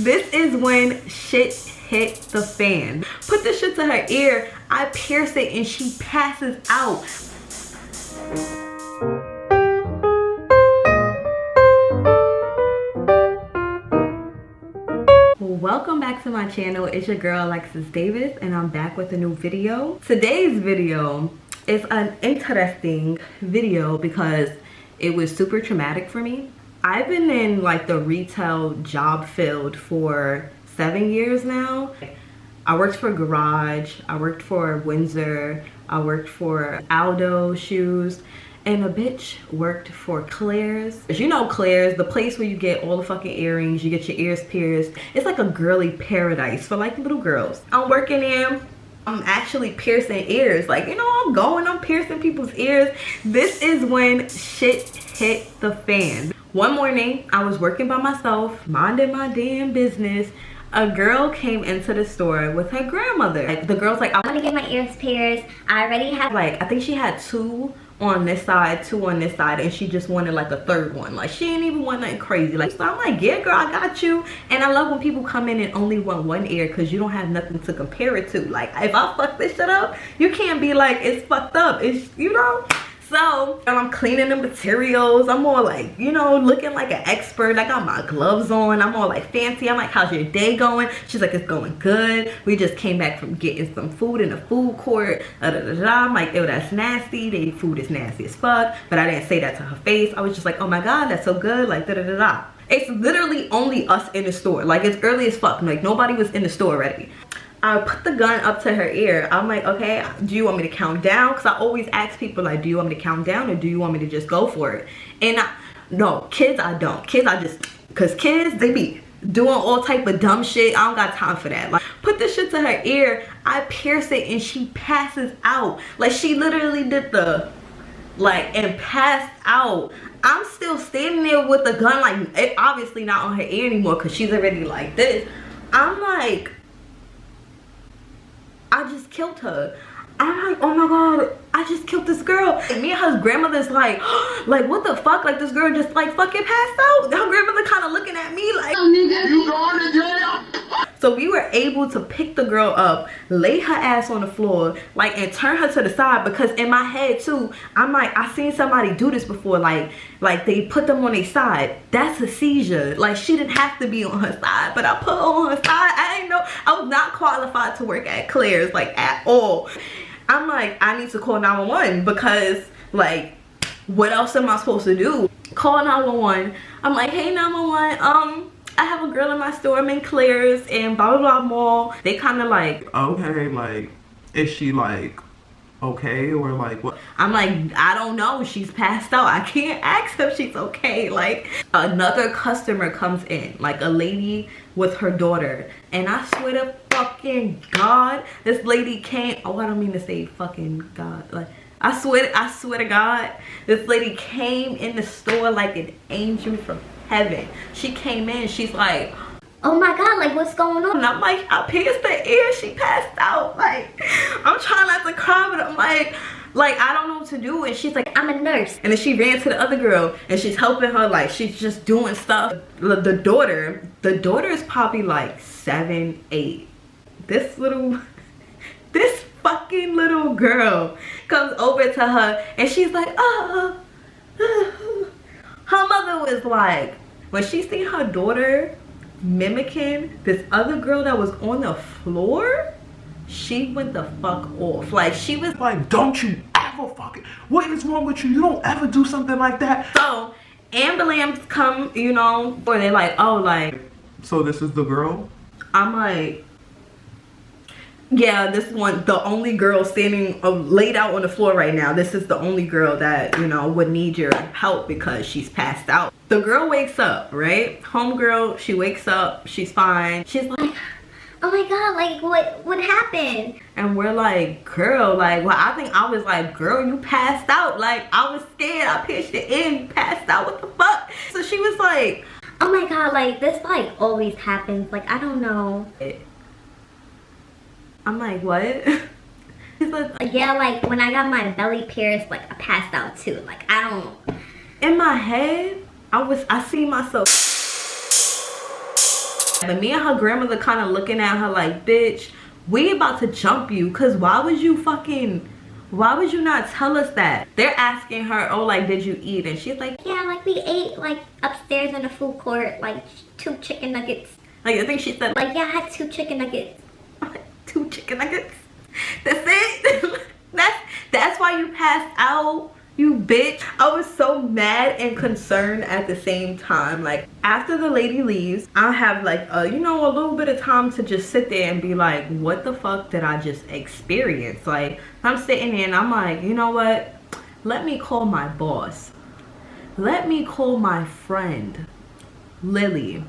This is when shit hit the fan. Put this shit to her ear, I pierce it and she passes out. Welcome back to my channel. It's your girl Alexis Davis and I'm back with a new video. Today's video is an interesting video because it was super traumatic for me. I've been in like the retail job field for 7 years now. I worked for Garage, I worked for Windsor, I worked for Aldo shoes, and a bitch worked for Claire's. As you know, Claire's, the place where you get all the fucking earrings, you get your ears pierced. It's like a girly paradise for like little girls. I'm working there. I'm actually piercing ears. Like, you know, I'm piercing people's ears. This is when shit hit the fan. One morning, I was working by myself, minding my damn business. A girl came into the store with her grandmother. Like, the girl's like, I want to get my ears pierced. I already have, like, I think she had 2 on this side, 2 on this side, and she just wanted like a 3rd one. Like, she didn't even want nothing crazy. Like, so I'm like, yeah, girl, I got you. And I love when people come in and only want 1 ear because you don't have nothing to compare it to. Like, if I fuck this shit up, you can't be like, it's fucked up. It's, you know? So I'm cleaning the materials. I'm all like, you know, looking like an expert. I got my gloves on. I'm all like fancy. I'm like, how's your day going? She's like, it's going good. We just came back from getting some food in the food court. I'm like, ew, that's nasty. The food is nasty as fuck. But I didn't say that to her face. I was just like, oh my God, that's so good. Like, It's literally only us in the store. Like, it's early as fuck. Like, nobody was in the store already. I put the gun up to her ear. I'm like, okay, do you want me to count down? Because I always ask people, like, do you want me to count down or do you want me to just go for it? And no, kids, I don't. Kids, I just, because kids, they be doing all type of dumb shit. I don't got time for that. Like, put this shit to her ear. I pierce it and she passes out. Like, she literally did the, like, and passed out. I'm still standing there with the gun, like, it obviously not on her ear anymore because she's already like this. I'm like, I just killed her. I'm like, oh my God, I just killed this girl. And me and her grandmother's like what the fuck? Like, this girl just like fucking passed out. Her grandmother kind of looking at me like, oh, nigga, you going to jail? So we were able to pick the girl up, lay her ass on the floor, like, and turn her to the side because in my head too, I'm like, I seen somebody do this before, like they put them on their side. That's a seizure. Like, she didn't have to be on her side, but I put her on her side. I didn't know, I was not qualified to work at Claire's, like, at all. I'm like, I need to call 911 because, like, what else am I supposed to do? Call 911. I'm like, hey, 911, I have a girl in my store. I'm in Claire's and blah, blah, blah mall. They kind of like, okay, like, is she like, okay, or like what? I'm like, I don't know. She's passed out. I can't ask her if she's okay. Like, another customer comes in, like a lady with her daughter. And I swear to fucking God, this lady came, oh, I don't mean to say fucking God. Like, I swear to God, this lady came in the store like an angel from heaven. She came in, she's like, oh my God, like, what's going on? And I'm like, I pierced her ear, she passed out. Like, I'm trying not to cry, but I'm like, I don't know what to do. And she's like, I'm a nurse. And then she ran to the other girl and she's helping her, like, she's just doing stuff. The daughter is probably like 7, 8. This fucking little girl comes over to her and she's like, her mother was like, when she seen her daughter mimicking this other girl that was on the floor, she went the fuck off. Like, she was like, don't you ever fucking, what is wrong with you? You don't ever do something like that. So ambulance come, you know, or they're like, oh, like, so this is the girl? I'm like, yeah, this one, the only girl standing laid out on the floor right now. This is the only girl that, you know, would need your help because she's passed out. The girl wakes up, right? Homegirl, she wakes up, she's fine. She's like, oh my God, like, what happened? And we're like, girl, like, well, I think I was like, girl, you passed out. Like, I was scared. I pitched it in, you passed out. What the fuck? So she was like, oh my God, like, this, like, always happens. Like, I don't know. I'm like, what? He's like, yeah, like, when I got my belly pierced, like, I passed out too. Like, I don't. In my head, I see myself But me and her grandmother kind of looking at her like, bitch, we about to jump you, because why would you not tell us that? They're asking her, oh, like, did you eat? And she's like, yeah, like, we ate, like, upstairs in the food court, like, 2 chicken nuggets. Like, I think she said, like, yeah, I had 2 chicken nuggets. 2 chicken nuggets? That's it? That's why you passed out, you bitch. I was so mad and concerned at the same time. Like, after the lady leaves, I have like you know, a little bit of time to just sit there and be like, what the fuck did I just experience? Like, I'm sitting there and I'm like, you know what, let me call my boss, let me call my friend Lily.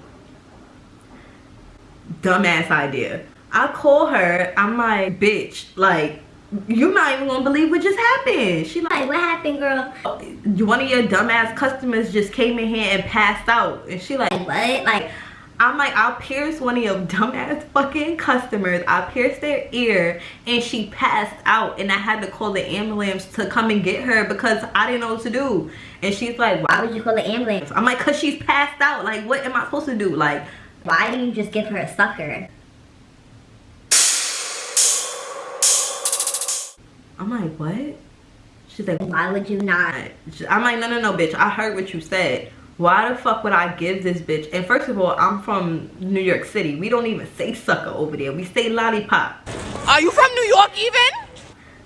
Dumbass idea. I call her, I'm like, bitch, like, you're not even gonna believe what just happened. She like, what happened, girl? One of your dumbass customers just came in here and passed out. And she like, what? Like, I'm like, I pierced one of your dumbass fucking customers. I pierced their ear and she passed out, and I had to call the ambulance to come and get her because I didn't know what to do. And she's like, why would you call the ambulance? I'm like, cause she's passed out. Like, what am I supposed to do? Like, why didn't you just give her a sucker? I'm like, what? She's like, why would you not? I'm like, no, bitch. I heard what you said. Why the fuck would I give this bitch? And first of all, I'm from New York City. We don't even say sucker over there. We say lollipop. Are you from New York even?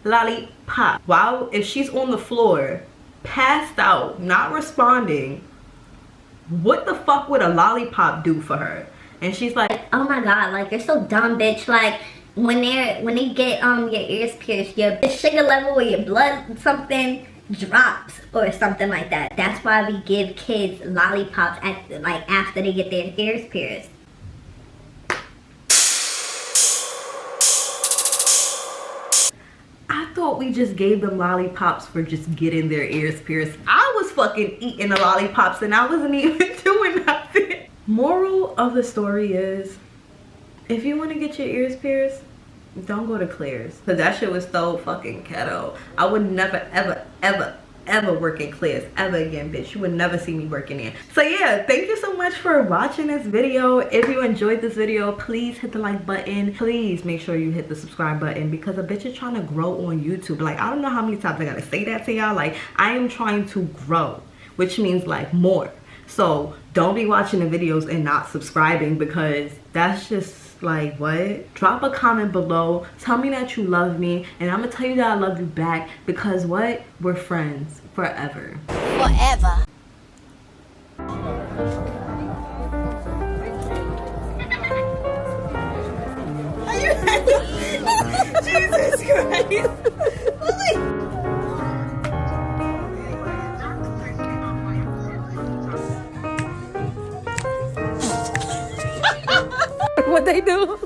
Lollipop. Wow, if she's on the floor, passed out, not responding, what the fuck would a lollipop do for her? And she's like, oh my god, like, you're so dumb, bitch. Like, when they get your ears pierced, your sugar level or your blood something drops or something like that. That's why we give kids lollipops after they get their ears pierced. I thought we just gave them lollipops for just getting their ears pierced. I was fucking eating the lollipops and I wasn't even doing nothing. Moral of the story is, if you want to get your ears pierced, don't go to Claire's, because that shit was so fucking ghetto. I would never ever work in Claire's ever again, bitch. You would never see me working there. So yeah, thank you so much for watching this video. If you enjoyed this video, please hit the like button. Please make sure you hit the subscribe button, because a bitch is trying to grow on YouTube. Like, I don't know how many times I gotta say that to y'all. Like, I am trying to grow, which means like more. So don't be watching the videos and not subscribing, because that's just like, what? Drop a comment below, tell me that you love me, and I'm gonna tell you that I love you back, because what? We're friends forever. Forever. Are you ready? Jesus Christ. What they do?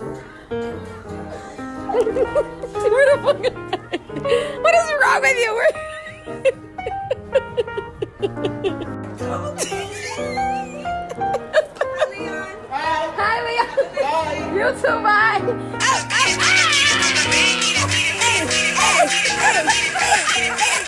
Where the fuck? What is wrong with you? Hi, Leon. Hi. You too, bye.